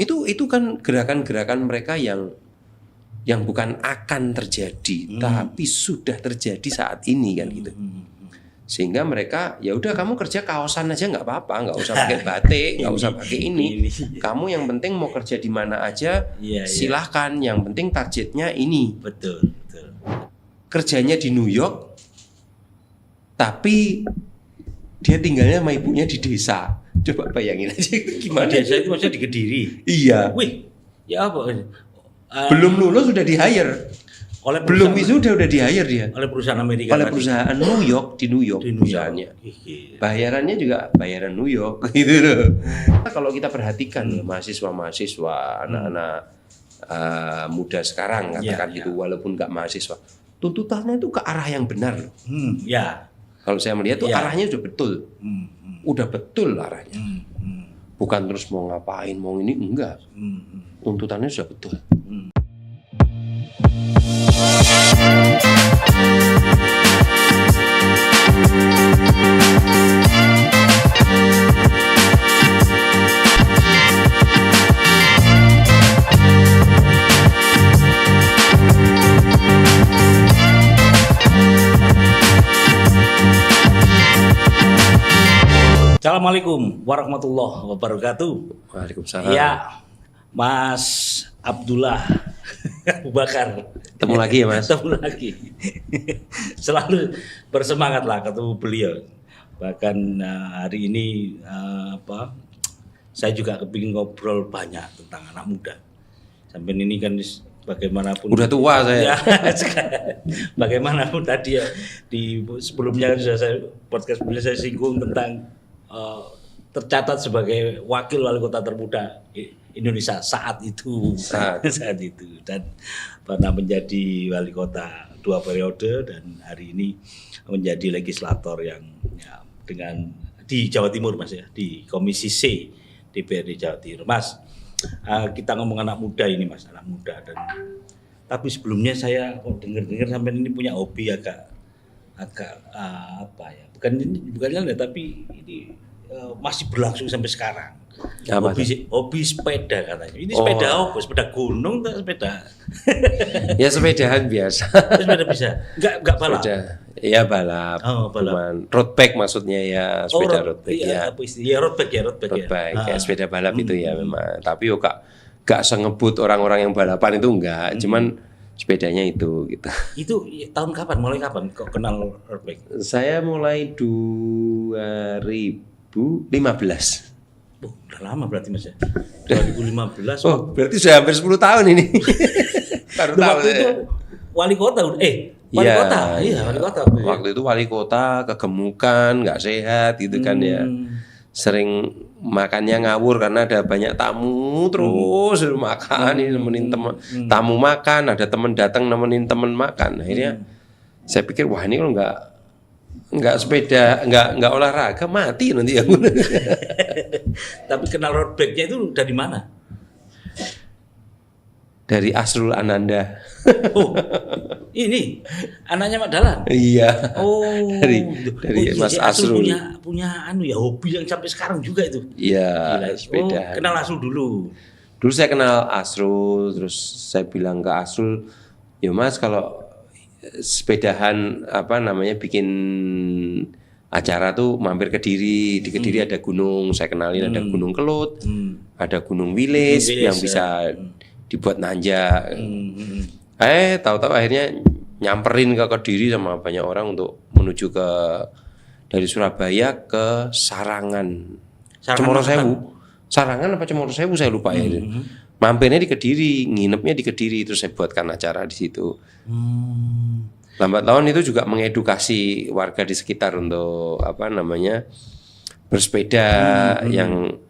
Itu kan gerakan-gerakan mereka yang bukan akan terjadi, tapi sudah terjadi saat ini kan gitu. Sehingga mereka ya udah kamu kerja kaosan aja nggak apa-apa, nggak usah pakai batik, nggak usah pakai ini. Kamu yang penting mau kerja di mana aja, silahkan. Yang penting targetnya ini. Betul. Kerjanya di New York, tapi dia tinggalnya sama ibunya di desa. Coba bayangin aja gimana. Desa itu maksudnya di Kediri. Iya. Wih, ya apa? Belum lulus sudah di-hire. Belum wisuda udah di-hire dia. Oleh perusahaan Amerika. Oleh perusahaan New York di New York perusahaannya. Bayarannya juga bayaran New York gitu loh. Kalau kita perhatikan mahasiswa-mahasiswa, anak-anak muda sekarang katakan gitu, walaupun nggak mahasiswa, tuntutannya itu ke arah yang benar loh. Kalau saya melihat tuh arahnya sudah betul. Udah betul arahnya. Bukan terus mau ngapain, mau ini enggak. Tuntutannya sudah betul. Assalamualaikum warahmatullahi wabarakatuh. Waalaikumsalam. Ya, Mas Abdullah Abu Bakar. Ketemu lagi ya Mas? Ketemu lagi. Selalu bersemangat lah ketemu beliau. Bahkan hari ini saya juga kepingin ngobrol banyak tentang anak muda. Sampai ini kan bagaimanapun udah tua saya. Ya, bagaimanapun tadi ya di sebelumnya kan sudah saya podcast beliau saya singgung tentang tercatat sebagai wakil wali kota termuda Indonesia saat itu dan pernah menjadi wali kota 2 periode dan hari ini menjadi legislator yang dengan di Jawa Timur Mas ya, di Komisi C DPRD Jawa Timur. Mas, kita ngomong anak muda ini Mas, anak muda dan tapi sebelumnya saya dengar sampai ini punya hobi agak apa ya? Bukan tapi ini masih berlangsung sampai sekarang. Hobi sepeda katanya. Ini sepeda apa? Sepeda gunung atau sepeda? Ya sepedahan biasa. Sepeda bisa. Enggak balap. Iya balap. Balap. Road bike maksudnya ya, sepeda road bike ya. Iya road bike. Kayak sepeda balap itu ya memang. Tapi yo gak sengebut orang-orang yang balapan itu enggak. Cuman sepedanya itu gitu. Itu tahun kapan? Mulai kapan kok kenal road bike? Saya mulai 2015. Udah lama berarti Mas ya. 2015. Oh, berarti sudah hampir 10 tahun ini. Baru tahu waktu itu wali kota wali kota. Waktu itu wali kota kegemukan, nggak sehat gitu kan ya. Sering makannya ngawur karena ada banyak tamu terus makan ini nemenin teman tamu makan, ada teman datang nemenin teman makan. Akhirnya saya pikir wah ini kalau nggak sepeda, nggak olahraga mati nanti aku. Tapi kenal road bike-nya itu dari mana? Dari Asrul Ananda. Oh, ini anaknya Mak Dahlan. Iya. Oh, dari Mas Asrul. Punya hobi yang sampai sekarang juga itu. Iya, sepeda. Oh, kenal Asrul dulu. Dulu saya kenal Asrul, terus saya bilang ke Asrul, "Ya Mas, kalau sepedahan bikin acara tuh mampir ke Kediri. Di Kediri ada gunung, saya kenalin ada Gunung Kelut, ada Gunung Wilis yang bisa dibuat nanjak. Tahu-tahu akhirnya nyamperin ke Kediri sama banyak orang untuk menuju dari Surabaya ke Sarangan. Cemorosewu. Sarangan apa Cemorosewu saya lupa ya. Mampirnya di Kediri, nginepnya di Kediri, terus saya buatkan acara di situ. Lambat laun itu juga mengedukasi warga di sekitar untuk bersepeda yang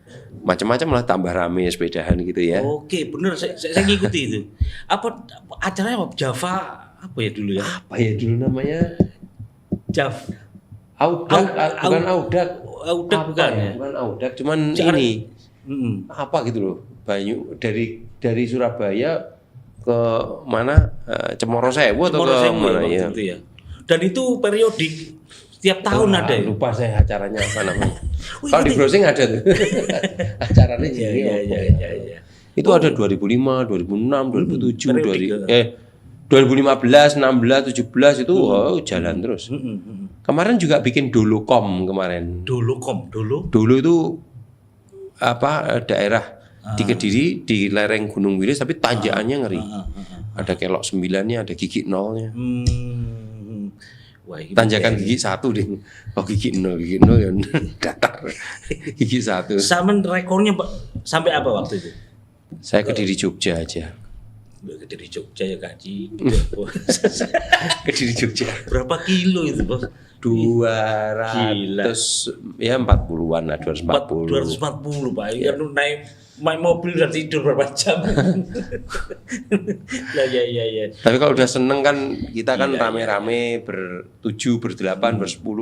macam-macam lah, tambah rame sepedahan gitu ya. Oke, bener saya ngikuti itu. Apa acaranya Java apa ya dulu ya? Apa ya dulu namanya? Audak bukan ya? Bukan Audak, cuman ini. Apa gitu loh. Banyu dari Surabaya ke mana? Cemorosewu atau ke mana ya? Dan itu periodik setiap tahun ada ya? Lupa saya acaranya apa namanya. Kalau di browsing ada tuh. Acaranya Iya. Itu ada 2005, 2006, 2007, periode 2015, 16, 17 itu jalan terus. Kemarin juga bikin Dolocom kemarin. Dulu itu daerah di Kediri di lereng Gunung Wilis tapi tanjakannya ngeri. Ada kelok 9-nya, ada gigi 0-nya. Wah, Tanjakan gigi 1 deh. Oh gigi 0 ya datar. Gigi 1. Sama rekornya sampai apa waktu itu? Saya Kediri Jogja aja. Kediri Jogja ya gaji. Kediri Jogja. Berapa kilo itu, Bos? 200 ya 40-an lah 240. 240 Pak. Ya. Kan naik mobil udah tidur berapa jam. Lah ya. Tapi kalau udah seneng kan kita kan rame-rame ber-7, ber-8, ber-10.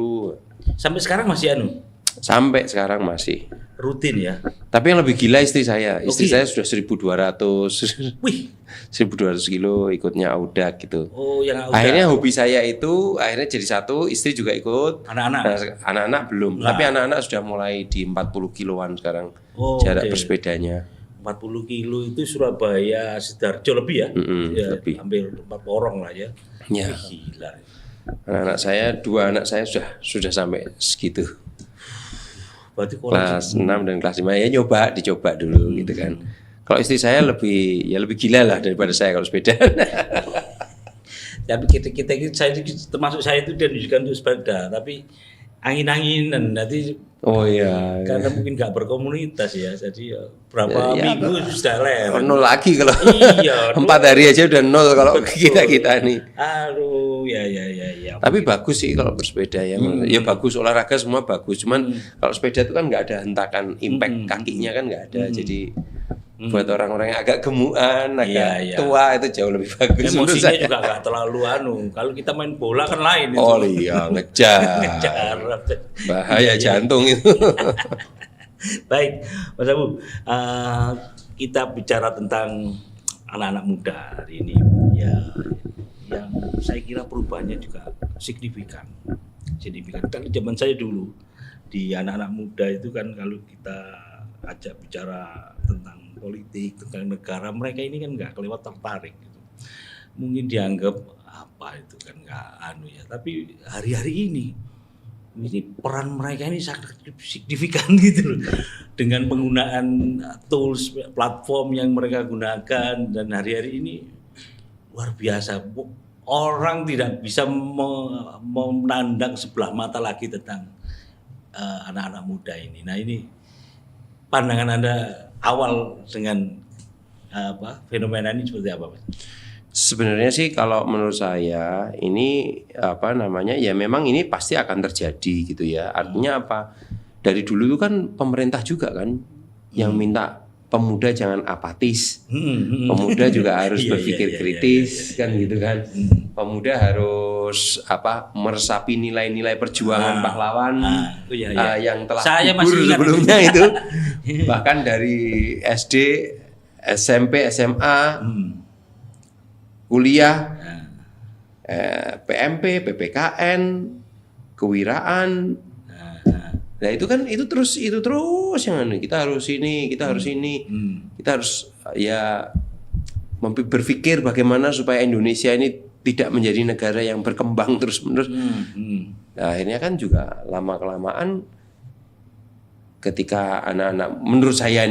Sampai sekarang masih Sampai sekarang masih rutin ya. Tapi yang lebih gila istri saya. Istri saya sudah 1.200. Wih, 1.200 kilo ikutnya Audak gitu. Oh, yang Audak. Akhirnya hobi saya itu akhirnya jadi satu, istri juga ikut. Anak-anak. Nah, anak-anak belum, tapi anak-anak sudah mulai di 40 kiloan sekarang jarak bersepedanya. 40 kilo itu Surabaya Sidoarjo lebih ya? Ya lebih. Hampir 4 orang lah ya. Ya. Gila. Anak-anak saya, 2 anak saya sudah sampai segitu. Berarti kelas 6 dan kelas 5 ya dicoba dulu gitu kan. Kalau istri saya lebih gila lah daripada saya kalau sepeda. Tapi kita saya termasuk saya itu dan juga untuk sepeda, tapi angin-anginan nanti. Oh iya. Karena mungkin nggak berkomunitas ya, jadi berapa minggu sudah lewat. 0 lagi kalau. Iya. 4 hari aja udah 0 kalau kita nih. Aduh, ya. Tapi bagus sih kalau bersepeda ya. Ya bagus, olahraga semua bagus. Cuman kalau sepeda itu kan nggak ada hentakan impact kakinya kan nggak ada. Jadi buat orang-orang yang agak gemukan, agak tua itu jauh lebih bagus. Emosinya juga nggak terlalu Kalau kita main bola kan lain itu. Oh iya, ngejar. Bahaya jantung itu. Baik, Mas Abu, kita bicara tentang anak-anak muda hari ini ya, yang saya kira perubahannya juga signifikan. Dari zaman saya dulu di anak-anak muda itu kan kalau kita ajak bicara tentang politik, tentang negara, mereka ini kan nggak kelewat tertarik gitu. Mungkin dianggap apa itu kan nggak ya. Tapi hari-hari ini peran mereka ini sangat signifikan gitu loh. Dengan penggunaan tools, platform yang mereka gunakan, dan hari-hari ini luar biasa. Orang tidak bisa memandang sebelah mata lagi tentang anak-anak muda ini. Nah ini pandangan Anda awal dengan fenomena ini seperti apa, Mas? Sebenarnya sih kalau menurut saya ini ya memang ini pasti akan terjadi gitu ya. Artinya apa? Dari dulu itu kan pemerintah juga kan yang minta pemuda jangan apatis. Pemuda juga harus berpikir kritis kan gitu kan. Pemuda harus meresapi nilai-nilai perjuangan pahlawan yang telah gugur sebelumnya itu. Bahkan dari SD, SMP, SMA, kuliah, PMP, PPKN, kewiraan. Nah itu terus yang kita harus ini, kita harus ya berpikir bagaimana supaya Indonesia ini tidak menjadi negara yang berkembang terus-menerus. Nah, akhirnya kan juga lama-kelamaan ketika anak-anak, menurut saya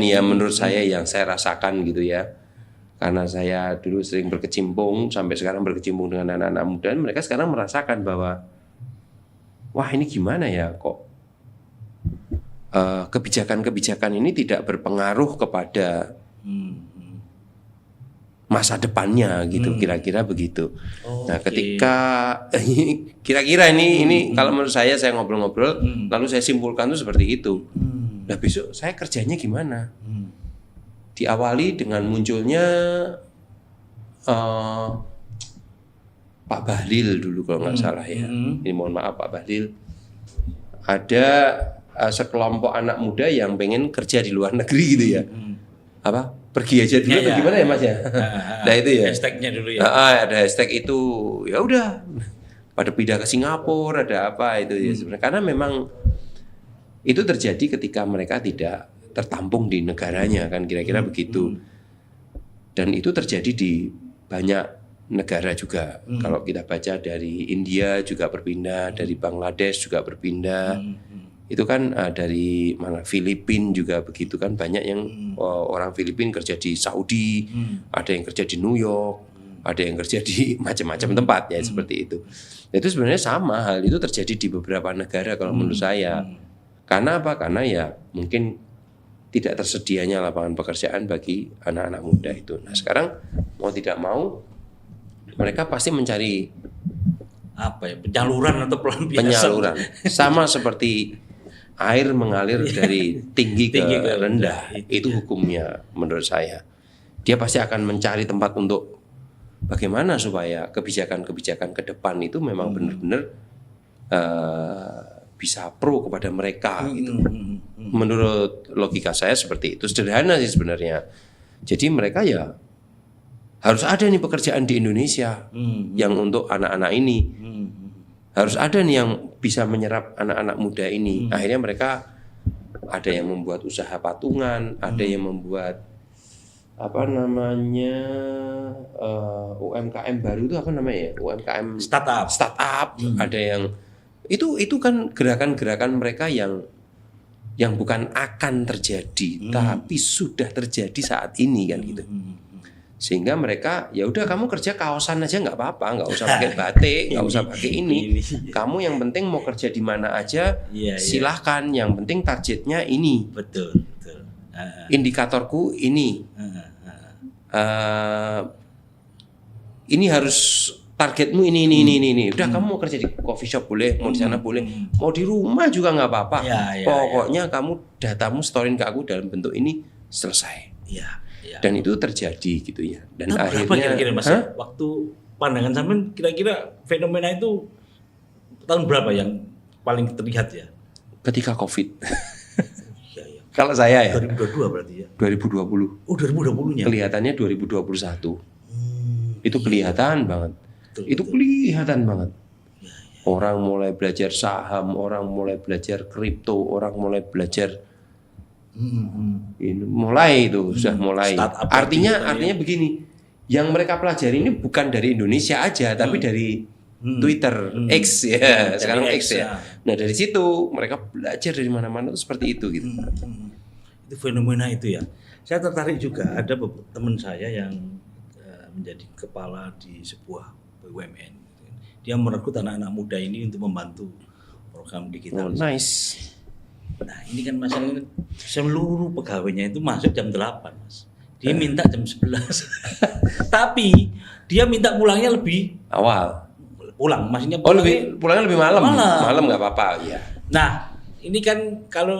yang saya rasakan gitu ya, karena saya dulu sering berkecimpung sampai sekarang berkecimpung dengan anak-anak muda, mereka sekarang merasakan bahwa wah ini gimana ya kok kebijakan-kebijakan ini tidak berpengaruh kepada masa depannya gitu, kira-kira begitu. Nah ketika kira-kira ini kalau menurut saya ngobrol-ngobrol lalu saya simpulkan itu seperti itu. Nah besok saya kerjanya gimana? Diawali dengan munculnya Pak Bahlil dulu kalau nggak salah ya. Ini mohon maaf Pak Bahlil. Ada sekelompok anak muda yang pengen kerja di luar negeri gitu ya. Pergi aja dulu atau gimana ya Mas ya? Nah itu ya. Hashtagnya dulu ya. Ada hashtag itu, ya udah. Pada pindah ke Singapura, ada apa itu ya sebenarnya. Karena memang itu terjadi ketika mereka tidak tertampung di negaranya kan kira-kira begitu. Dan itu terjadi di banyak negara juga. Kalau kita baca dari India juga berpindah, dari Bangladesh juga berpindah. Itu kan dari mana, Filipina juga begitu kan, banyak yang orang Filipina kerja di Saudi, ada yang kerja di New York, ada yang kerja di macam-macam tempat ya seperti itu. Itu sebenarnya sama hal itu terjadi di beberapa negara kalau menurut saya. Karena apa? Karena ya mungkin tidak tersedianya lapangan pekerjaan bagi anak-anak muda itu. Nah sekarang mau tidak mau mereka pasti mencari apa ya, penyaluran atau pelampiasan. Penyaluran sama seperti air mengalir dari tinggi ke rendah. Itu hukumnya menurut saya. Dia pasti akan mencari tempat untuk bagaimana supaya kebijakan-kebijakan ke depan itu memang benar-benar bisa pro kepada mereka gitu. Menurut logika saya seperti itu. Sederhana sih sebenarnya. Jadi mereka ya harus ada nih pekerjaan di Indonesia yang untuk anak-anak ini. Harus ada nih yang bisa menyerap anak-anak muda ini. Akhirnya mereka ada yang membuat usaha patungan, ada yang membuat apa namanya UMKM baru itu apa namanya ya? UMKM startup. Ada yang itu kan gerakan-gerakan mereka yang bukan akan terjadi, tapi sudah terjadi saat ini kan gitu. Sehingga mereka ya udah kamu kerja kaosan aja nggak apa-apa, nggak usah pakai batik, nggak usah pakai ini. Kamu yang penting mau kerja di mana aja, silahkan. Yang penting targetnya ini. Betul. Indikatorku ini. Ini harus targetmu ini. Udah kamu mau kerja di coffee shop boleh, mau di sana boleh, mau di rumah juga nggak apa-apa. Pokoknya kamu datamu storein ke aku dalam bentuk ini, selesai. Dan itu terjadi gitu ya. Dan nah, akhirnya berapa kira-kira Mas? Waktu pandangan sampean kira-kira fenomena itu tahun berapa yang paling terlihat ya? Ketika Covid. Kalau saya ya 2022 berarti ya. 2020. Oh 2020-nya. Kelihatannya 2021. Itu kelihatan banget. Itu kelihatan banget. Orang mulai belajar saham, orang mulai belajar kripto, orang mulai belajar ini mulai itu sudah mulai. Artinya begini, yang mereka pelajari ini bukan dari Indonesia aja, tapi dari Twitter, X ya, sekarang X ya. Nah dari situ mereka belajar dari mana-mana itu seperti itu gitu. Itu fenomena itu ya. Saya tertarik juga ada teman saya yang menjadi kepala di sebuah BUMN. Dia merekrut anak-anak muda ini untuk membantu program digital. Oh, nice. Nah ini kan masalahnya seluruh pegawainya itu masuk jam 8 Mas. Dia minta jam 11. Tapi dia minta pulangnya lebih awal. Pulang, maksudnya pulangnya lebih malam. Malam nggak apa-apa ya. Nah ini kan kalau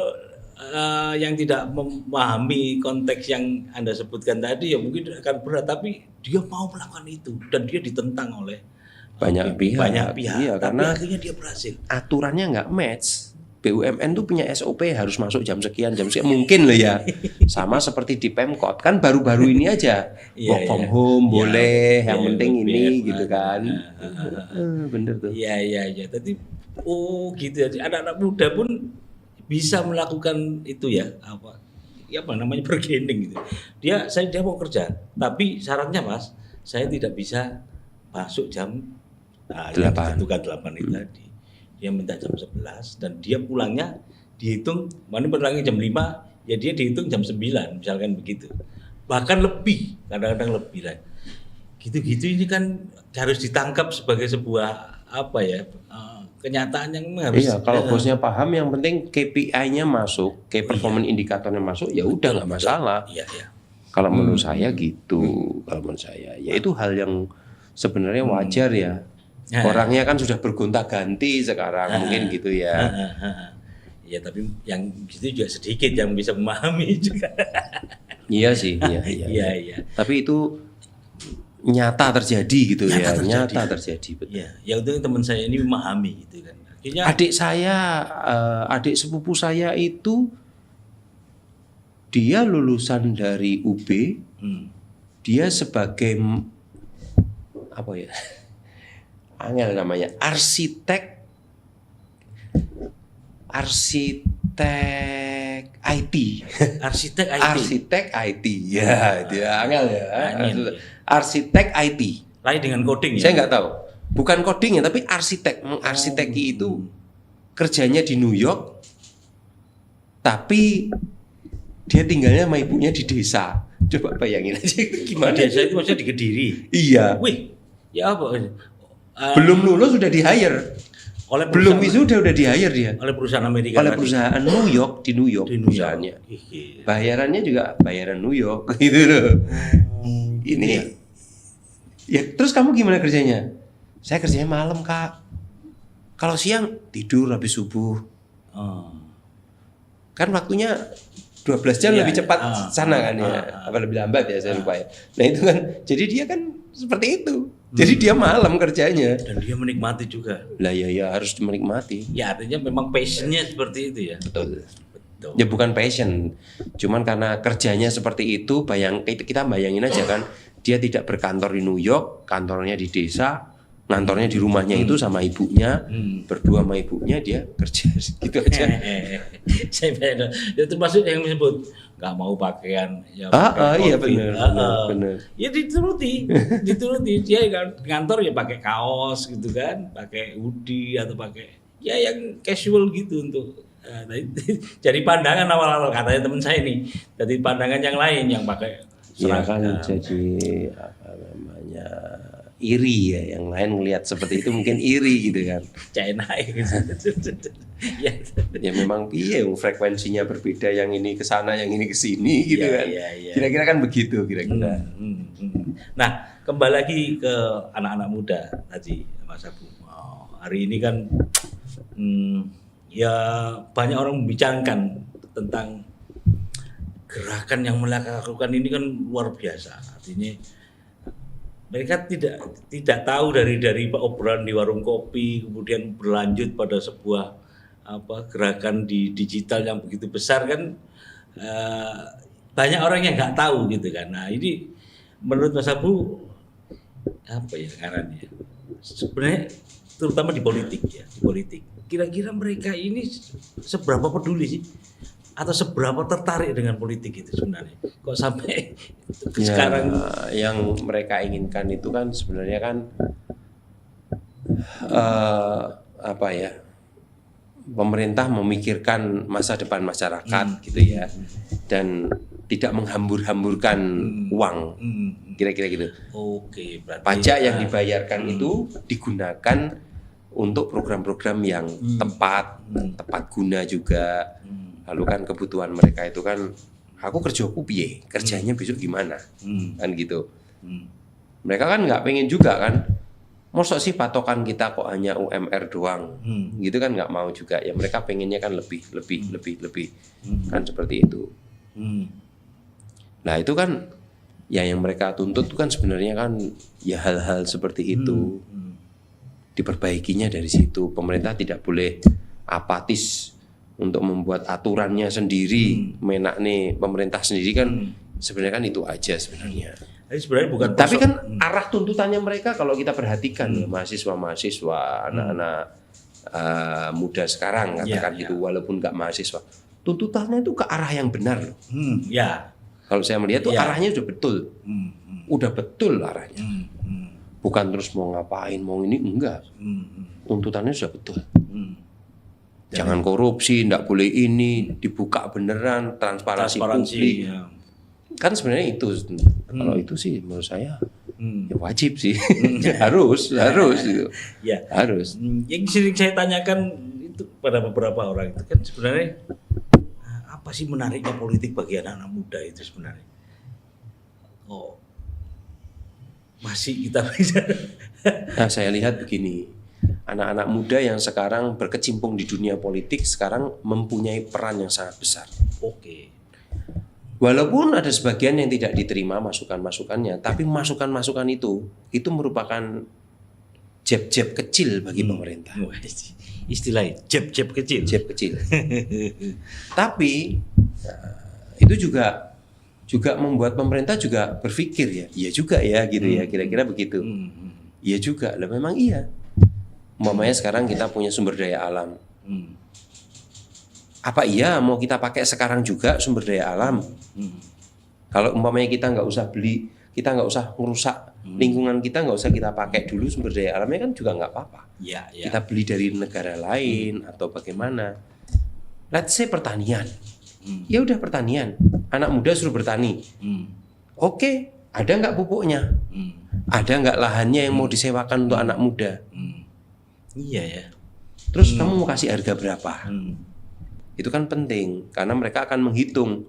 yang tidak memahami konteks yang Anda sebutkan tadi ya mungkin akan berat. Tapi dia mau melakukan itu dan dia ditentang oleh banyak pihak. Iya, tapi karena akhirnya dia berhasil. Aturannya nggak match. BUMN tuh punya SOP harus masuk jam sekian mungkin loh ya. Sama seperti di Pemkot kan baru-baru ini aja work from home boleh, yang penting ini gitu kan. Bener tuh. Iya. Tapi gitu ya. Anak-anak muda pun bisa melakukan itu ya apa namanya bergening gitu. Dia mau kerja, tapi syaratnya Mas, saya tidak bisa masuk jam 8 itu tadi. Dia minta jam 11 dan dia pulangnya dihitung, mana pulangnya jam 5, ya dia dihitung jam 9 misalkan begitu. Bahkan lebih, kadang-kadang lebih lah. Gitu-gitu ini kan harus ditangkap sebagai sebuah kenyataan yang harus. Iya, kalau bosnya paham yang penting KPI-nya masuk, performance indikatornya masuk, ya udah nggak masalah. Iya. Kalau menurut saya gitu, kalau menurut saya, ya itu hal yang sebenarnya wajar ya. Orangnya kan sudah bergonta-ganti sekarang, mungkin gitu ya. Iya, tapi yang gitu juga sedikit yang bisa memahami juga. Iya sih, iya. Tapi itu nyata terjadi gitu nyata terjadi betul. Iya, yang penting teman saya ini memahami gitu kan. Akhirnya adik sepupu saya itu dia lulusan dari UB, dia sebagai apa ya? Angel namanya arsitek arsitek IT. Arsitek IT. Arsitek IT. Ya, itu ya angel ya. Arsitek IT. Lain dengan coding ya? Saya nggak tahu. Bukan coding ya, tapi arsitek. Mengarsiteki itu kerjanya di New York, tapi dia tinggalnya sama ibunya di desa. Coba bayangin aja itu gimana. Desa itu maksudnya di Kediri? Iya. Wih, ya apa? Belum lulus sudah di-hire. Belum wisuda udah di-hire dia. Oleh perusahaan Amerika. Oleh perusahaan New York, di New York perusahaannya. Bayarannya juga bayaran New York gitu loh. Ini ya terus kamu gimana kerjanya? Saya kerjanya malam, Kak. Kalau siang tidur habis subuh. Kan waktunya 12 jam lebih cepat sana kan ya. Apa lebih lambat ya saya lupa ya. Nah itu kan jadi dia kan seperti itu. Jadi dia malam kerjanya. Dan dia menikmati juga. Lah ya harus menikmati. Ya artinya memang passionnya seperti itu ya. Betul. Ya bukan passion. Cuman karena kerjanya seperti itu, kita bayangin aja kan. Dia tidak berkantor di New York, kantornya di desa, ngantornya di rumahnya itu sama ibunya, berdua sama ibunya dia kerja gitu aja. Saya benar. Itu termasuk yang disebut nggak mau pakaian ya iya benar. Ya dituruti dia kantor ya pakai kaos gitu kan, pakai hoodie atau pakai ya yang casual gitu untuk jadi pandangan awal-awal katanya teman saya nih, jadi pandangan yang lain yang pakai seragam kan jadi apa namanya iri ya, yang lain melihat seperti itu mungkin iri gitu kan. China ya memang frekuensinya berbeda, yang ini ke sana yang ini ke sini gitu kan. Kira-kira kan begitu kira-kira. Nah, kembali lagi ke anak-anak muda tadi Mas Abu. Hari ini kan ya banyak orang membicarakan tentang gerakan yang melakukan ini kan luar biasa. Artinya mereka tidak tahu dari obrolan di warung kopi kemudian berlanjut pada sebuah gerakan di digital yang begitu besar kan, banyak orang yang nggak tahu gitu kan. Nah ini menurut Mas Abu apa ya caranya? Sebenarnya terutama di politik kira-kira mereka ini seberapa peduli sih? Atau seberapa tertarik dengan politik itu sebenarnya? Kok sampai sekarang yang mereka inginkan itu kan sebenarnya kan pemerintah memikirkan masa depan masyarakat gitu ya, dan tidak menghambur-hamburkan uang, kira-kira gitu. Oke, berarti pajak yang dibayarkan itu digunakan untuk program-program yang tepat guna juga. Lalu kan kebutuhan mereka itu kan, aku kerjaku piye, kerjanya besok gimana, kan gitu. Mereka kan nggak pengen juga kan, mosok sih patokan kita kok hanya UMR doang, gitu kan nggak mau juga. Ya mereka pengennya kan lebih, kan seperti itu. Nah itu kan, ya yang mereka tuntut kan sebenarnya kan ya hal-hal seperti itu. Diperbaikinya dari situ. Pemerintah tidak boleh apatis untuk membuat aturannya sendiri, menak nih pemerintah sendiri kan, sebenarnya kan itu aja sebenarnya. Jadi sebenarnya bukan. Tapi kan arah tuntutannya mereka kalau kita perhatikan mahasiswa, anak-anak muda sekarang katakan gitu, walaupun nggak mahasiswa, tuntutannya itu ke arah yang benar loh. Kalau saya melihat tuh arahnya sudah betul, udah betul arahnya. Bukan terus mau ngapain, mau ini enggak. Tuntutannya sudah betul. Jangan korupsi, enggak boleh ini, dibuka beneran, transparansi publik. Ya. Kan sebenarnya itu. Kalau itu sih menurut saya ya wajib sih. harus gitu. Ya. Harus. Yang sering saya tanyakan itu pada beberapa orang itu kan sebenarnya apa sih menariknya politik bagi anak-anak muda itu sebenarnya? Oh, masih kita bisa. Nah, saya lihat begini. Anak-anak muda yang sekarang berkecimpung di dunia politik sekarang mempunyai peran yang sangat besar. Oke. Walaupun ada sebagian yang tidak diterima masukan-masukannya, tapi masukan-masukan itu merupakan jab-jab kecil bagi pemerintah. Istilahnya jab-jab kecil. Jab kecil. Tapi itu juga membuat pemerintah juga berpikir ya, iya juga ya gitu ya, kira-kira begitu. Iya juga, lah memang iya. Umpamanya sekarang kita punya sumber daya alam. Apa iya mau kita pakai sekarang juga sumber daya alam? Kalau umpamanya kita nggak usah beli, kita nggak usah ngerusak lingkungan kita, nggak usah kita pakai dulu sumber daya alamnya kan juga nggak apa-apa. Ya. Kita beli dari negara lain atau bagaimana? Let's say pertanian. Ya udah pertanian, anak muda suruh bertani. Oke, ada nggak pupuknya? Ada nggak lahannya yang mau disewakan untuk anak muda? Iya ya. Terus kamu mau kasih harga berapa? Itu kan penting karena mereka akan menghitung.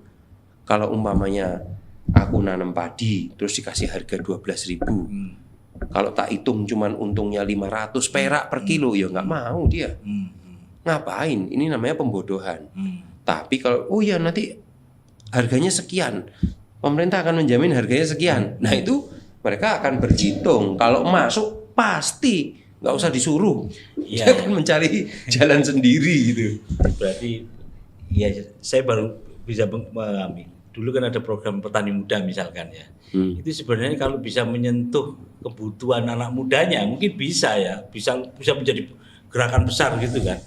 Kalau umpamanya aku nanam padi terus dikasih harga 12.000. Kalau tak hitung cuman untungnya 500 perak per kilo, ya nggak mau dia. Ngapain? Ini namanya pembodohan. Tapi kalau nanti harganya sekian, pemerintah akan menjamin harganya sekian. Nah itu mereka akan berhitung. Kalau masuk pasti nggak usah disuruh, dia akan mencari jalan sendiri gitu. Berarti ya saya baru bisa memahami. Dulu kan ada program petani muda misalkan ya. Itu sebenarnya kalau bisa menyentuh kebutuhan anak mudanya mungkin bisa ya, bisa menjadi gerakan besar gitu kan.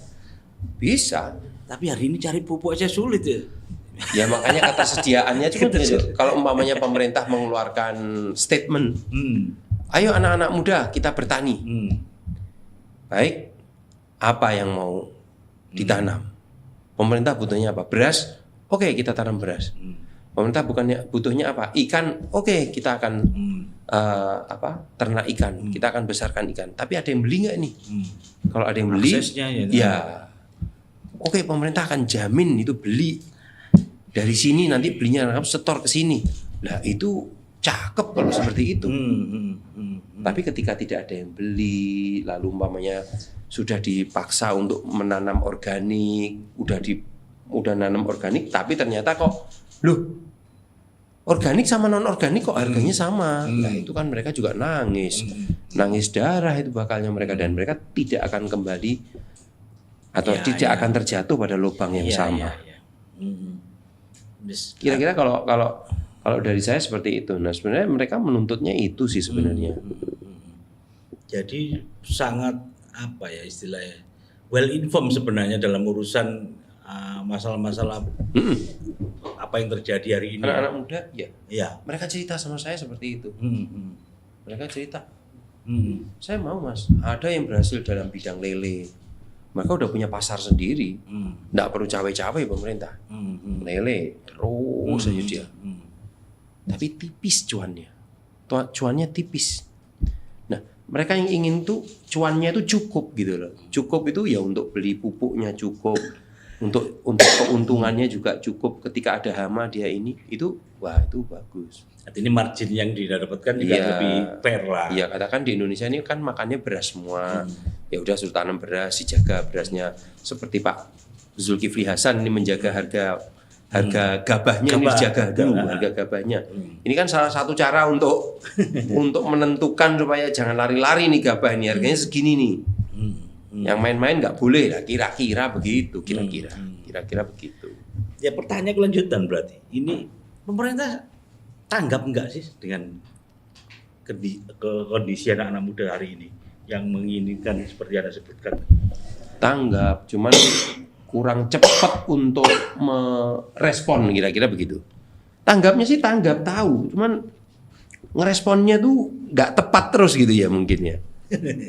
Bisa. Tapi hari ini cari pupuk aja sulit ya. Ya makanya ketersediaannya cuma kalau umpamanya pemerintah mengeluarkan statement, ayo anak-anak muda kita bertani. Baik, apa yang mau ditanam? Pemerintah butuhnya apa? Beras? Oke, kita tanam beras. Pemerintah butuhnya apa? Ikan? Oke, kita akan ternak ikan. Kita akan besarkan ikan. Tapi ada yang beli nggak nih? Kalau ada yang beli, aksesnya ya. Oke, pemerintah akan jamin itu beli dari sini, nanti belinya setor ke sini. Nah itu cakep kalau seperti itu. Tapi ketika tidak ada yang beli, lalu umpamanya sudah dipaksa untuk menanam organik, udah nanam organik, tapi ternyata kok organik sama non organik kok harganya sama. Nah itu kan mereka juga nangis darah itu bakalnya mereka, dan mereka tidak akan kembali atau tidak akan terjatuh pada lubang yang sama. Kira-kira kalau dari saya seperti itu. Nah sebenarnya mereka menuntutnya itu sih sebenarnya. Jadi sangat apa ya istilahnya, well informed sebenarnya dalam urusan masalah-masalah apa yang terjadi hari ini. Anak-anak muda, ya. Mereka cerita sama saya seperti itu. Mereka cerita, saya mau mas, ada yang berhasil dalam bidang lele. Mereka udah punya pasar sendiri, nggak perlu cawe-cawe pemerintah. Lele terus aja dia. Tapi tipis cuannya tipis. Nah, mereka yang ingin tuh cuannya itu cukup gitu loh. Cukup itu ya untuk beli pupuknya cukup, untuk keuntungannya juga cukup. Ketika ada hama dia itu bagus. Ini margin yang didapatkan juga lebih fair lah. Iya, katakan di Indonesia ini kan makannya beras semua. Ya udah suruh tanam beras, dijaga berasnya. Seperti Pak Zulkifli Hasan ini menjaga harga gabahnya ini dijaga dulu, harga gabahnya. Ini kan salah satu cara untuk menentukan supaya jangan lari-lari nih gabah ini, harganya segini nih. Yang main-main nggak boleh lah, kira-kira begitu, kira-kira begitu. Ya pertanyaan kelanjutan berarti, ini pemerintah tanggap enggak sih dengan kondisi anak-anak muda hari ini yang menginginkan seperti Anda sebutkan? Tanggap, cuman kurang cepat untuk merespon, kira-kira begitu. Tanggapnya sih tanggap, tahu, cuman ngeresponnya tuh nggak tepat terus gitu ya mungkin ya.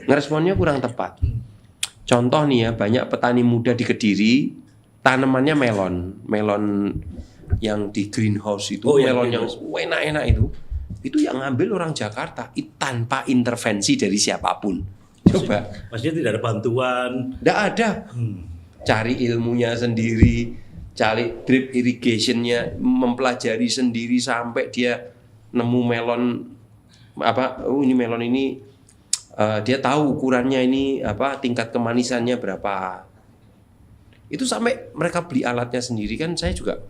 Ngeresponnya kurang tepat. Contoh nih ya, banyak petani muda di Kediri tanamannya melon yang di greenhouse itu, melon yang enak-enak itu yang ngambil orang Jakarta tanpa intervensi dari siapapun. Coba. Maksudnya tidak ada bantuan? Tidak ada. Cari ilmunya sendiri, cari drip irrigationnya, mempelajari sendiri sampai dia nemu melon ini melon ini dia tahu ukurannya ini tingkat kemanisannya berapa. Itu sampai mereka beli alatnya sendiri kan. Saya juga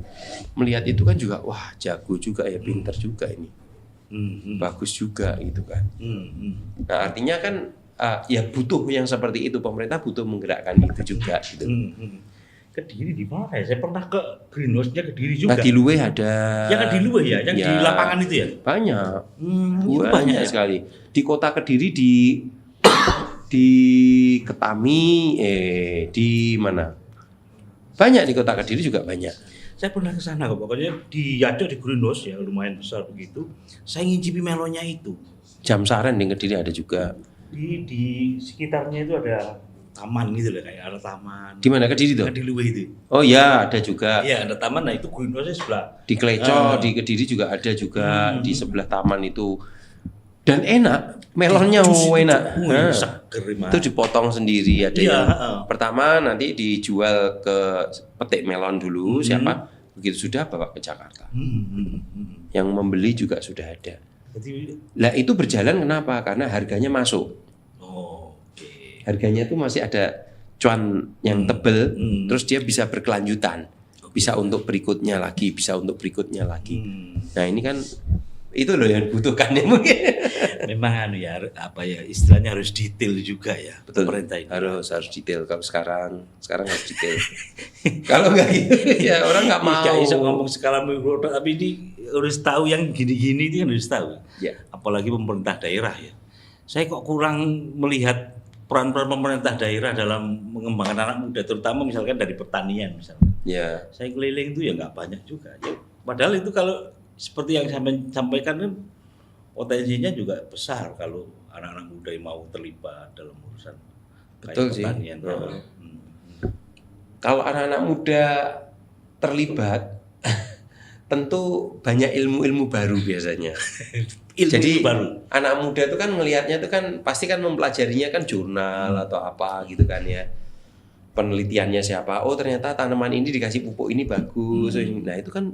melihat itu kan juga, wah jago juga ya, pinter juga ini, bagus juga gitu kan. Nah artinya kan ya butuh yang seperti itu, pemerintah butuh menggerakkan itu juga gitu. Kediri di mana ya? Saya pernah ke greenhouse-nya Kediri juga. Di Luwe ada. Yang di Luwe ya, yang di lapangan itu ya? Banyak. Banyak sekali. Di kota Kediri di Ketami, di mana? Banyak di kota Kediri juga banyak. Saya pernah ke sana kok, pokoknya di Yado di Greenhouse ya lumayan besar begitu. Saya ngincipi melonnya itu. Jam Saren di Kediri ada juga. Di sekitarnya itu ada taman gitu loh, kayak ada taman. Di mana Kediri tuh? Di Luwe itu. Oh iya, ada juga. Iya, ada taman. Nah, itu greenhouse sebelah. Di Kleco, di Kediri juga ada juga di sebelah taman itu. Dan enak, melonnya enak. Seger, itu dipotong sendiri ada Iya, yang pertama nanti dijual ke petik melon dulu siapa, begitu sudah bawa ke Jakarta. Yang membeli juga sudah ada. Lah itu berjalan kenapa? Karena harganya masuk. Harganya itu masih ada cuan yang tebel, terus dia bisa berkelanjutan, bisa untuk berikutnya lagi, bisa untuk berikutnya lagi. Nah ini kan itu loh yang dibutuhkannya mungkin. Memang istilahnya harus detail juga ya. Betul. Pemerintah ini. Harus detail. Kalau sekarang harus detail. Kalau nggak gitu ya orang nggak mau. Nggak bisa ngomong skala mikro, tapi ini harus tahu yang gini-gini itu kan harus tahu. Ya. Apalagi pemerintah daerah ya. Saya kok kurang melihat peran-peran pemerintah daerah dalam mengembangkan anak muda, terutama misalkan dari pertanian misalkan. Ya. Saya keliling itu ya nggak banyak juga. Ya, padahal itu kalau seperti yang saya sampaikan kan potensinya juga besar kalau anak-anak muda yang mau terlibat dalam urusan betul pertanian. Sih. Kalau anak-anak muda terlibat, tentu banyak ilmu-ilmu baru biasanya. Jadi baru. Anak muda itu kan melihatnya itu kan pasti kan mempelajarinya kan jurnal atau apa gitu kan ya. Penelitiannya siapa? Oh ternyata tanaman ini dikasih pupuk ini bagus. Nah itu kan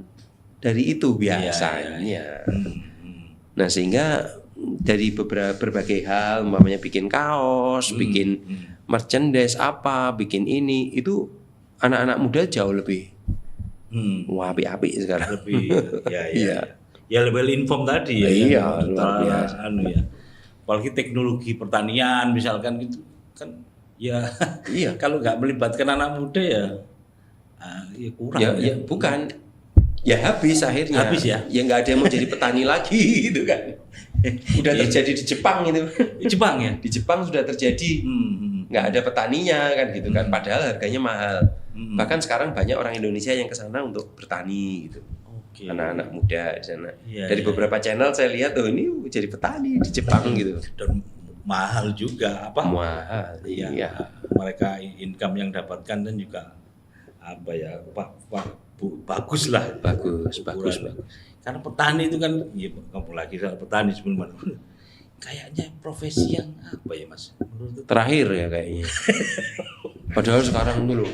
dari itu biasanya. Ya. Nah sehingga dari berbagai hal, umpamanya bikin kaos, bikin merchandise apa, bikin ini, itu anak-anak muda jauh lebih api-api sekarang. Lebih, ya level inform tadi ya. Iya, luar biasa. Ya. Apalagi teknologi pertanian misalkan gitu kan, ya. Iya. Kalau nggak melibatkan anak muda ya kurang. Ya bukan. Ya habis akhirnya. Habis ya. Ya nggak ada yang mau jadi petani lagi gitu kan. Udah terjadi di Jepang itu. Jepang ya. Di Jepang sudah terjadi. Nggak ada petaninya kan gitu kan. Padahal harganya mahal. Bahkan sekarang banyak orang Indonesia yang ke sana untuk bertani gitu. Anak-anak muda di sana. Dari beberapa channel saya lihat ini jadi petani di Jepang gitu. Dan mahal juga apa? Mahal. Iya. Mereka income yang dapatkan dan juga bagus lah. Bagus. Karena petani itu kan, ya kamu lagi soal petani sebelum kayaknya profesi yang apa ya Mas? Terakhir ya kayaknya. Padahal sekarang dulu,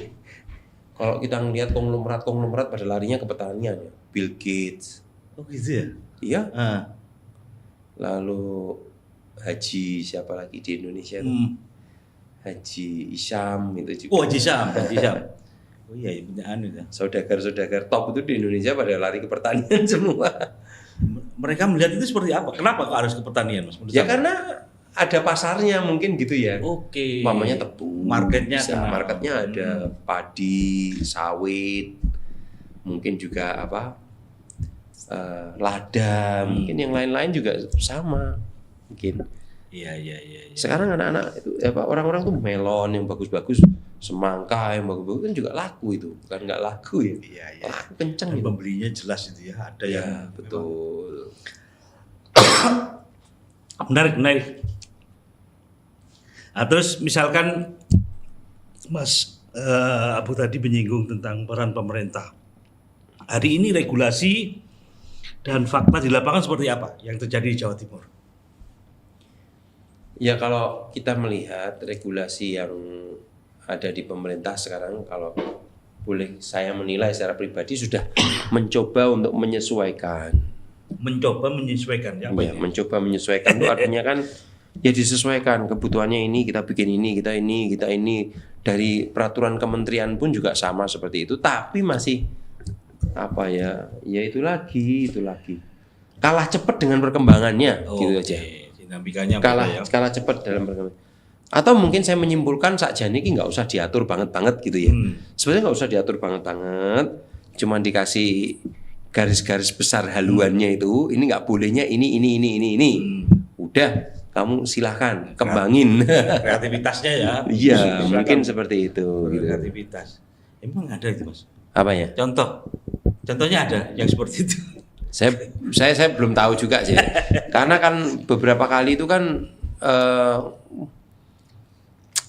kalau kita ngelihat konglomerat pada larinya ke pertanian ya. Bill Gates. Oh gitu ya? Iya. Lalu Haji siapa lagi di Indonesia? Haji Isyam itu juga. Oh Haji Isyam. Oh iya, ya. Saudagar top itu di Indonesia pada lari ke pertanian semua. Mereka melihat itu seperti apa? Kenapa kok harus ke pertanian, Mas? Ya karena ada pasarnya mungkin gitu ya. Oke. Mamanya tepung. Marketnya ada padi, sawit, mungkin juga lada, mungkin yang lain-lain juga sama, mungkin. Iya. Sekarang anak-anak itu orang-orang tuh melon yang bagus-bagus, semangka yang bagus-bagus kan juga laku itu, bukan nggak laku ya. Iya. Laku kenceng. Dan pembelinya jelas itu ya, ada yang betul. Menarik. Nah, terus misalkan Mas Abu tadi menyinggung tentang peran pemerintah. Hari ini regulasi dan fakta di lapangan seperti apa yang terjadi di Jawa Timur? Ya kalau kita melihat regulasi yang ada di pemerintah sekarang, kalau boleh saya menilai secara pribadi sudah mencoba untuk menyesuaikan. Mencoba menyesuaikan ya? Ya, mencoba menyesuaikan itu artinya kan ya disesuaikan kebutuhannya ini, kita bikin ini, kita ini. Dari peraturan kementerian pun juga sama seperti itu, tapi masih ya itu lagi. Kalah cepat dengan perkembangannya gitu aja. Dinamikanya kalah cepat dalam perkembangan. Atau mungkin saya menyimpulkan sakjane iki nggak usah diatur banget gitu ya. Sebenarnya nggak usah diatur banget, cuman dikasih garis-garis besar haluannya itu, ini nggak bolehnya ini. Udah, kamu silahkan kembangin kreativitasnya ya. Iya, mungkin seperti itu. Kreativitas. Emang ada itu Mas? Apanya? Contohnya ada yang seperti itu. Saya belum tahu juga sih. Karena kan beberapa kali itu kan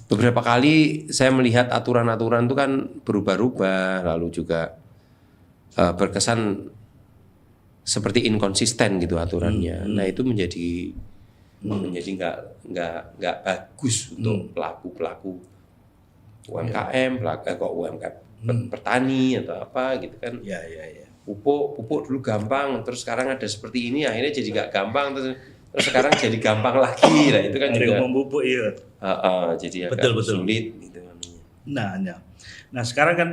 beberapa kali saya melihat aturan-aturan itu kan berubah-ubah, lalu juga berkesan seperti inkonsisten gitu aturannya. Nah itu menjadi nggak bagus untuk pelaku UMKM, UMKM petani atau apa gitu kan. Ya. Pupuk dulu gampang, terus sekarang ada seperti ini, akhirnya jadi nggak gampang, terus sekarang jadi gampang lagi. Nah itu kan juga memupuk iya. Jadi agak sulit gitu. Nah sekarang kan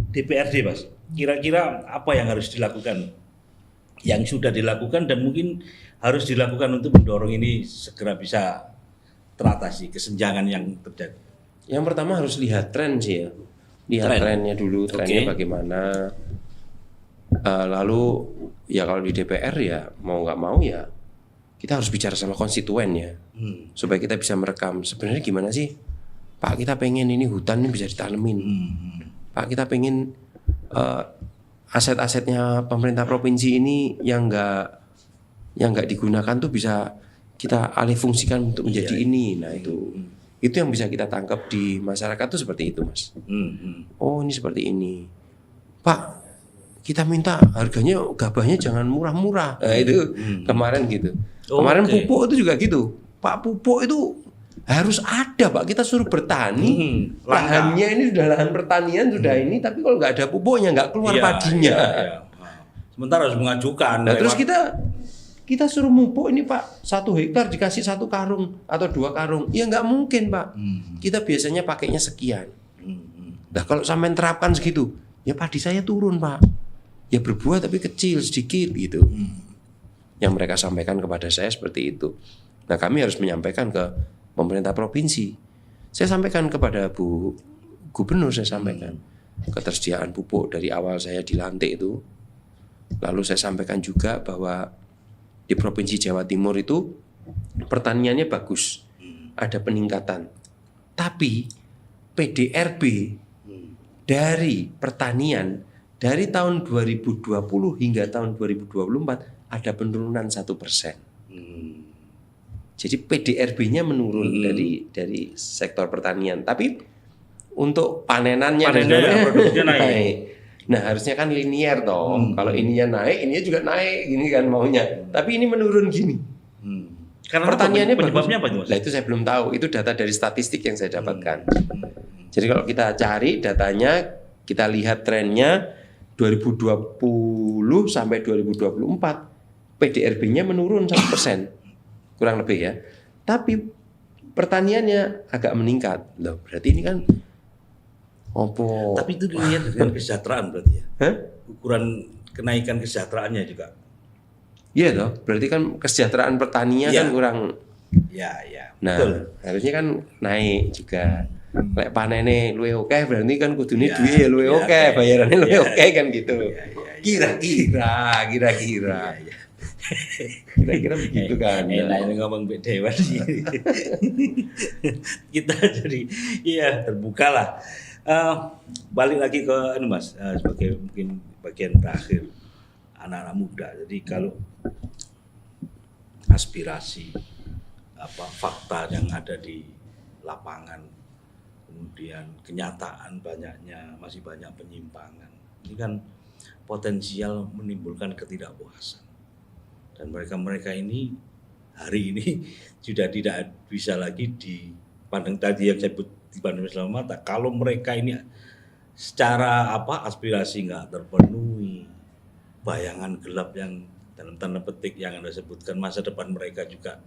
DPRD Mas, kira-kira apa yang harus dilakukan, yang sudah dilakukan dan mungkin harus dilakukan untuk mendorong ini segera bisa teratasi kesenjangan yang terjadi? Yang pertama harus lihat tren sih ya, trennya dulu, trennya bagaimana. Lalu ya kalau di DPR ya mau nggak mau ya kita harus bicara sama konstituen ya, supaya kita bisa merekam sebenarnya gimana sih Pak, kita pengen ini hutan ini bisa ditanemin, Pak kita pengen aset-asetnya pemerintah provinsi ini yang nggak digunakan tuh bisa kita alih fungsikan untuk menjadi ini. Nah itu yang bisa kita tangkap di masyarakat tuh seperti itu Mas. Oh ini seperti ini Pak, kita minta harganya gabahnya jangan murah-murah. Nah itu kemarin gitu. Kemarin pupuk itu juga gitu. Pak, pupuk itu harus ada Pak. Kita suruh bertani. Lahannya ini sudah lahan pertanian sudah ini, tapi kalau nggak ada pupuknya nggak keluar padinya. Iya. Sementara harus mengajukan. Nah terus kita suruh pupuk ini Pak, 1 hektar dikasih 1 karung atau 2 karung. Ya nggak mungkin Pak. Kita biasanya pakainya sekian. Nah kalau sampai terapkan segitu, ya padi saya turun Pak. Ya berbuah tapi kecil sedikit gitu. Yang mereka sampaikan kepada saya seperti itu. Nah kami harus menyampaikan ke pemerintah provinsi. Saya sampaikan kepada Bu Gubernur, saya sampaikan ketersediaan pupuk dari awal saya dilantik itu. Lalu saya sampaikan juga bahwa di Provinsi Jawa Timur itu pertaniannya bagus, ada peningkatan. Tapi PDRB dari pertanian dari tahun 2020 hingga tahun 2024 ada penurunan 1%. Jadi PDRB-nya menurun dari sektor pertanian. Tapi untuk panenannya produksinya naik. Nah harusnya kan linear toh. Kalau ininya naik, ininya juga naik, gini kan maunya. Tapi ini menurun gini. Karena pertanyaannya penyebabnya apa Mas? Nah itu saya belum tahu. Itu data dari statistik yang saya dapatkan. Jadi kalau kita cari datanya, kita lihat trennya 2020 sampai 2024 PDRB-nya menurun 1%, kurang lebih ya. Tapi pertaniannya agak meningkat. Loh, berarti ini kan opo. Tapi itu dilihat dengan kesejahteraan berarti ya. Ukuran kenaikan kesejahteraannya juga. Iya toh, berarti kan kesejahteraan petaninya kan kurang. Ya. Nah, betul. Harusnya kan naik juga. Lek panene luwih akeh berarti kan kudune duwe ya luwih akeh, bayarannya luwih akeh kan gitu. Kira-kira. Kira-kira begitu kan. Enak ngomong Mbak Dewan. Kita jadi terbuka lah. Balik lagi ke Mas, sebagai mungkin bagian terakhir anak-anak muda. Jadi kalau aspirasi fakta yang ada di lapangan, kemudian kenyataan masih banyak penyimpangan. Ini kan potensial menimbulkan ketidakpuasan. Dan mereka ini hari ini sudah tidak bisa lagi dipandang tadi yang saya sebut dipandang sebelah mata. Kalau mereka ini secara aspirasi nggak terpenuhi, bayangan gelap yang dalam tanda petik yang Anda sebutkan, masa depan mereka juga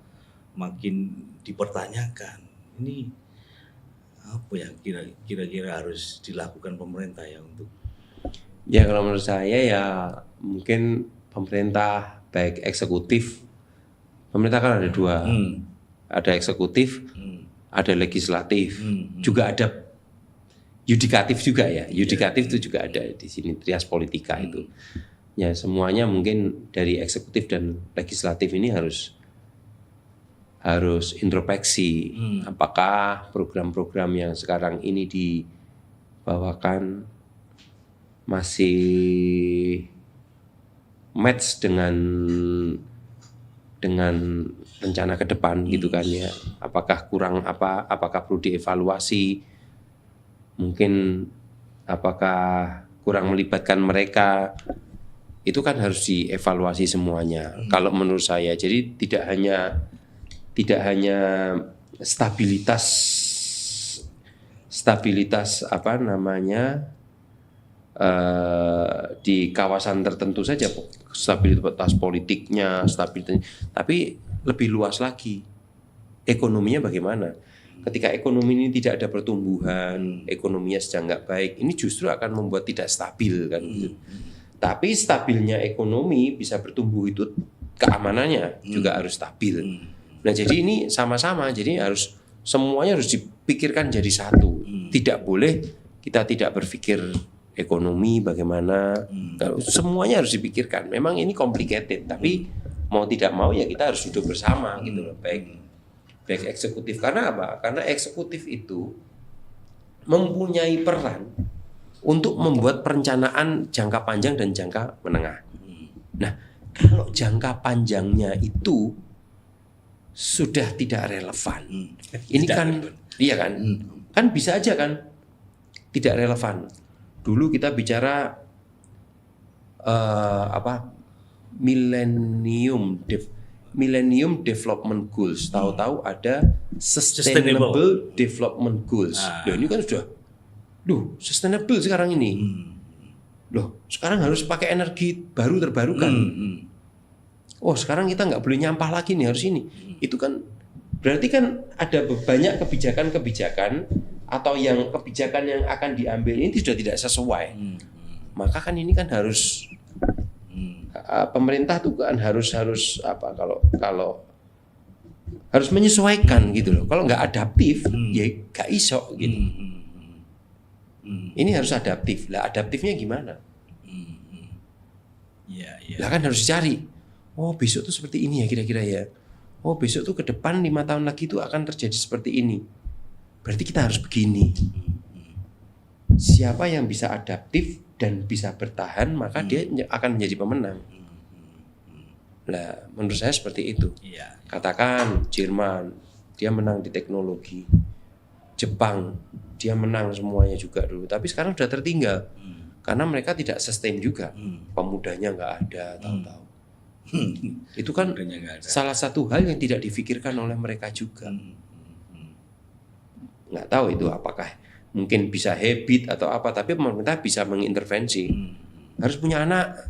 makin dipertanyakan. Ini apa yang kira-kira harus dilakukan pemerintah ya untuk? Ya kalau menurut saya ya mungkin pemerintah baik eksekutif, pemerintah kan ada dua, ada eksekutif, ada legislatif, juga ada yudikatif juga ya. Yudikatif itu juga ada di sini, trias politika itu. Ya semuanya mungkin dari eksekutif dan legislatif ini harus introspeksi. Apakah program-program yang sekarang ini bahwa kan masih match dengan rencana ke depan gitu kan ya. Apakah kurang apa, apakah perlu dievaluasi, mungkin apakah kurang melibatkan mereka, itu kan harus dievaluasi semuanya. Kalau menurut saya, jadi tidak hanya stabilitas apa namanya di kawasan tertentu saja, stabilitas politiknya, tapi lebih luas lagi, ekonominya bagaimana. Ketika ekonomi ini tidak ada pertumbuhan, ekonominya sedang nggak baik, ini justru akan membuat tidak stabil kan gitu. Tapi stabilnya ekonomi bisa bertumbuh itu keamanannya juga harus stabil. Nah jadi ini sama-sama, jadi semuanya harus dipikirkan jadi satu. Tidak boleh kita tidak berpikir ekonomi bagaimana, semuanya harus dipikirkan. Memang ini complicated, tapi mau tidak mau ya kita harus duduk bersama gitu loh. Baik eksekutif, karena apa? Karena eksekutif itu mempunyai peran untuk membuat perencanaan jangka panjang dan jangka menengah. Nah, kalau jangka panjangnya itu sudah tidak relevan, ini kan, iya kan, kan bisa aja kan tidak relevan. Dulu kita bicara Millennium Development Goals, tahu-tahu ada Sustainable Development Goals. Loh, ini kan sudah, sustainable sekarang ini. Loh, sekarang harus pakai energi baru terbarukan. Oh, sekarang kita nggak boleh nyampah lagi nih, harus ini. Itu kan berarti kan ada banyak kebijakan atau kebijakan yang akan diambil ini sudah tidak sesuai. Maka kan ini kan harus pemerintah tuh kan harus apa, kalau harus menyesuaikan gitu loh. Kalau nggak adaptif ya nggak iso gitu. Ini harus adaptif. Lah adaptifnya gimana? Lah kan harus dicari. Oh besok tuh seperti ini ya kira-kira ya. Oh besok tuh ke depan 5 tahun lagi tuh akan terjadi seperti ini. Berarti kita harus begini. Siapa yang bisa adaptif dan bisa bertahan, maka dia akan menjadi pemenang. Nah, menurut saya seperti itu. Katakan Jerman, dia menang di teknologi. Jepang, dia menang semuanya juga dulu. Tapi sekarang sudah tertinggal. Karena mereka tidak sustain juga. Pemudanya nggak ada, tahu-tahu. Itu kan salah satu hal yang tidak difikirkan oleh mereka juga. Nggak tahu itu apakah mungkin bisa habit atau apa, tapi pemerintah bisa mengintervensi. Harus punya anak,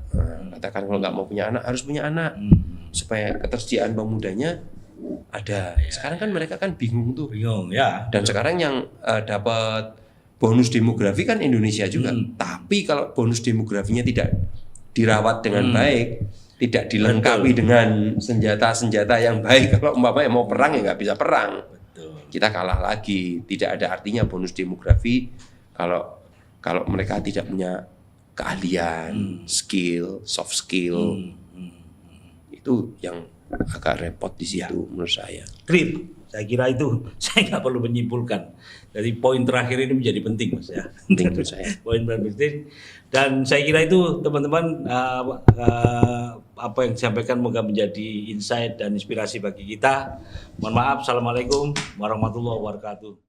katakan kalau nggak mau punya anak harus punya anak, supaya ketersediaan pemudanya ada. Sekarang kan mereka kan bingung tuh. Dan sekarang yang dapat bonus demografi kan Indonesia juga. Tapi kalau bonus demografinya tidak dirawat dengan baik, tidak dilengkapi dengan senjata-senjata yang baik, kalau umpamanya mau perang ya nggak bisa perang. Kita kalah lagi. Tidak ada artinya bonus demografi kalau mereka tidak punya keahlian, skill, soft skill. Itu yang agak repot di situ menurut saya. Clear. Saya kira itu saya nggak perlu menyimpulkan. Jadi poin terakhir ini menjadi penting, Mas ya. Penting menurut saya. Poin penting. Dan saya kira itu teman-teman apa yang disampaikan moga menjadi insight dan inspirasi bagi kita. Mohon maaf. Assalamualaikum warahmatullahi wabarakatuh.